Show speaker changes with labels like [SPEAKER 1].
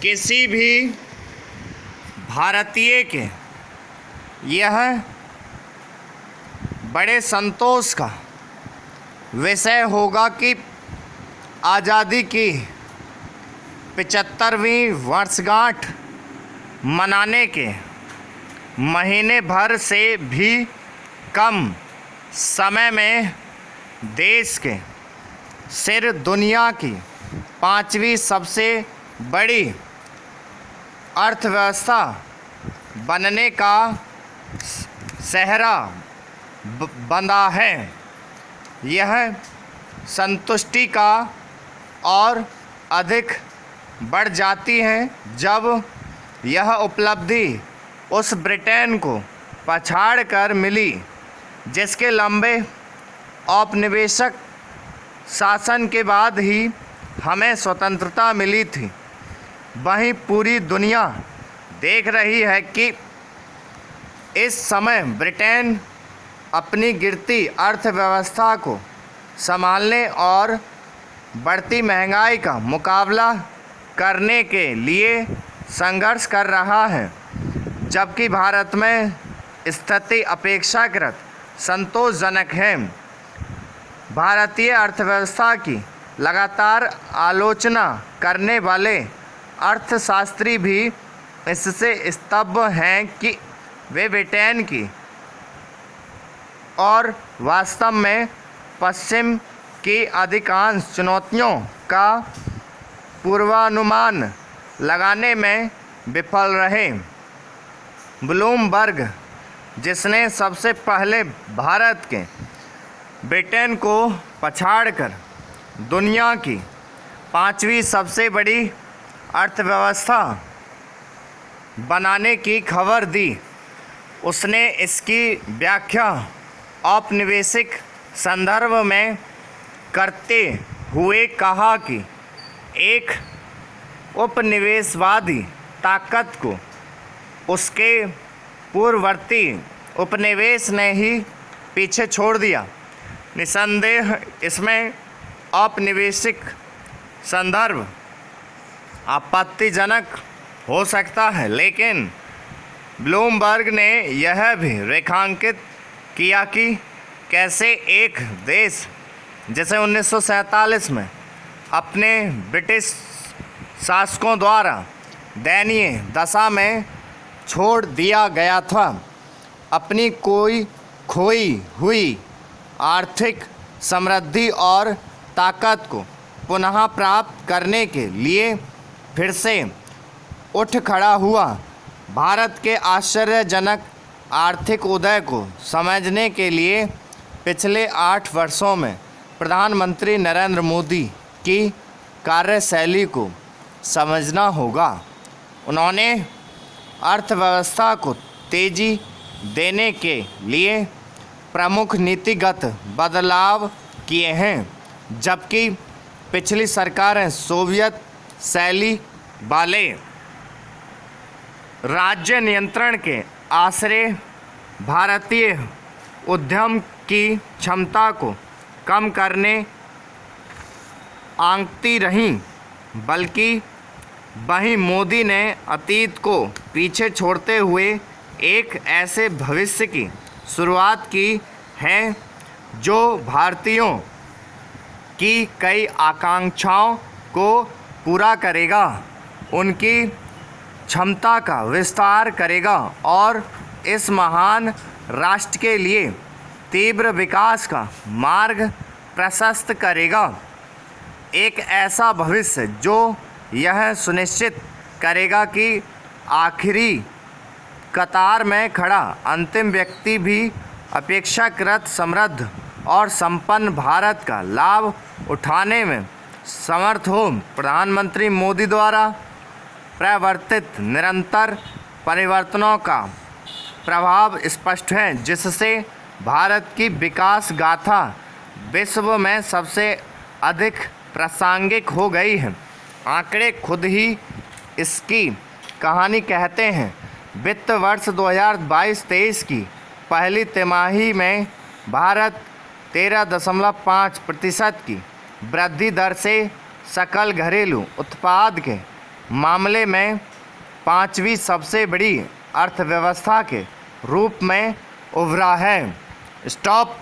[SPEAKER 1] किसी भी भारतीय के यह बड़े संतोष का विषय होगा कि आज़ादी की 75वीं वर्षगांठ मनाने के महीने भर से भी कम समय में देश के सिर दुनिया की 5वीं सबसे बड़ी अर्थव्यवस्था बनने का सेहरा बंधा है। यह संतुष्टि का और अधिक बढ़ जाती है जब यह उपलब्धि उस ब्रिटेन को पछाड़कर मिली जिसके लंबे औपनिवेशिक शासन के बाद ही हमें स्वतंत्रता मिली थी। वहीं पूरी दुनिया देख रही है कि इस समय ब्रिटेन अपनी गिरती अर्थव्यवस्था को संभालने और बढ़ती महंगाई का मुकाबला करने के लिए संघर्ष कर रहा है, जबकि भारत में स्थिति अपेक्षाकृत संतोषजनक है। भारतीय अर्थव्यवस्था की लगातार आलोचना करने वाले अर्थशास्त्री भी इससे स्तब्ध हैं कि वे ब्रिटेन की और वास्तव में पश्चिम की अधिकांश चुनौतियों का पूर्वानुमान लगाने में विफल रहे। ब्लूमबर्ग, जिसने सबसे पहले भारत के ब्रिटेन को पछाड़कर दुनिया की 5वीं सबसे बड़ी अर्थव्यवस्था बनाने की खबर दी, उसने इसकी व्याख्या औपनिवेशिक संदर्भ में करते हुए कहा कि एक उपनिवेशवादी ताकत को उसके पूर्ववर्ती उपनिवेश ने ही पीछे छोड़ दिया। निस्संदेह इसमें औपनिवेशिक संदर्भ आपत्तिजनक हो सकता है, लेकिन ब्लूमबर्ग ने यह भी रेखांकित किया कि कैसे एक देश जिसे 1947 में अपने ब्रिटिश शासकों द्वारा दयनीय दशा में छोड़ दिया गया था, अपनी कोई खोई हुई आर्थिक समृद्धि और ताकत को पुनः प्राप्त करने के लिए फिर से उठ खड़ा हुआ। भारत के आश्चर्यजनक आर्थिक उदय को समझने के लिए पिछले 8 वर्षों में प्रधानमंत्री नरेंद्र मोदी की कार्यशैली को समझना होगा। उन्होंने अर्थव्यवस्था को तेज़ी देने के लिए प्रमुख नीतिगत बदलाव किए हैं, जबकि पिछली सरकारें सोवियत शैली वाले राज्य नियंत्रण के आश्रय भारतीय उद्यम की क्षमता को कम करने आंकती रहीं, बल्कि वहीं मोदी ने अतीत को पीछे छोड़ते हुए एक ऐसे भविष्य की शुरुआत की है जो भारतीयों की कई आकांक्षाओं को पूरा करेगा, उनकी क्षमता का विस्तार करेगा और इस महान राष्ट्र के लिए तीव्र विकास का मार्ग प्रशस्त करेगा। एक ऐसा भविष्य जो यह सुनिश्चित करेगा कि आखिरी कतार में खड़ा अंतिम व्यक्ति भी अपेक्षाकृत समृद्ध और संपन्न भारत का लाभ उठाने में समर्थ हो। प्रधानमंत्री मोदी द्वारा प्रवर्तित निरंतर परिवर्तनों का प्रभाव स्पष्ट है, जिससे भारत की विकास गाथा विश्व में सबसे अधिक प्रासंगिक हो गई है। आंकड़े खुद ही इसकी कहानी कहते हैं। वित्त वर्ष 2022-23 की पहली तिमाही में भारत 13.5% की वृद्धि दर से सकल घरेलू उत्पाद के मामले में पांचवी सबसे बड़ी अर्थव्यवस्था के रूप में उभरा है। स्टॉप।